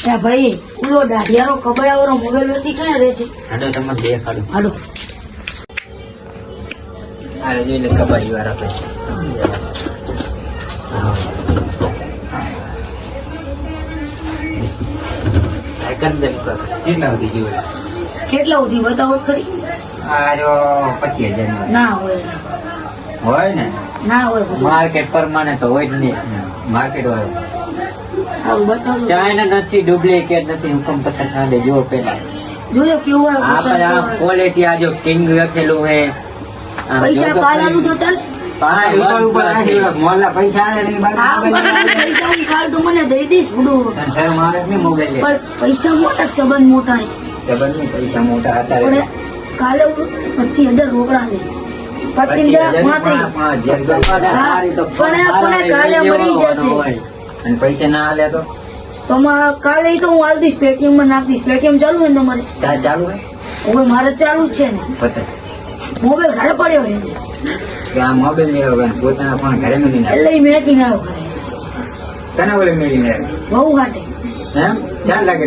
ભાઈ ઓલો દાઢિયારો કબડાવાળો મોબાઈલ વસ્તી ક્યાં રહે છે? હાલો તમને દેખાડું. હાલો. હાલે જોઈને કબાડી વાળા પૈસા. કેટલા સુધી જીવ કેટલા સુધી બતાવો તો ખરી? આ જો 25,000 ના હોય હોય ને. ના હોય બધું. માર્કેટ પ્રમાણે તો હોય જ નહીં. માર્કેટ વાળું સારું બતાવો. ચાઇના નથી, ડુપ્લિકેટ નથી. હુકમ પથ્થર ખાંડે જો પેલા જોજો કેવું હોય આપણે આ ક્વોલિટી આ જો કિંગ લખેલું હે. પૈસા કાલાનું તો ચાલે. મોલા પૈસા આવે ને હા, પૈસા હું કાલ તો મને દઈ દઈશ બુડું. શરમ આવે ને મોબાઈલ પણ પૈસા મોટા કે સંબંધ મોટા હે. સંબંધ ની પૈસા મોટા હતા. પણ કાલે હું 25,000 રોકડા લઈશ. 25,000 પણ કાલે મળી જશે. અને પૈસા ના આલે તો કાલે તો હું હાલ દઈશ. પેટીએમ માં નાખ દઈશ. પેટીએમ ચાલુ હોય ને તમારે? ચાલુ હે. હવે મારે ચાલુ જ છે ને. મોબાઈલ ઘરે પડ્યો હોય આ મોબાઈલ લેવો પોતાના પણ ઘરે મેળવીને એટલે મેકીને આવ્યો ઘરે. તને ઓલે મેળવીને બહુ ઘાટે એમ ચાલ લાગે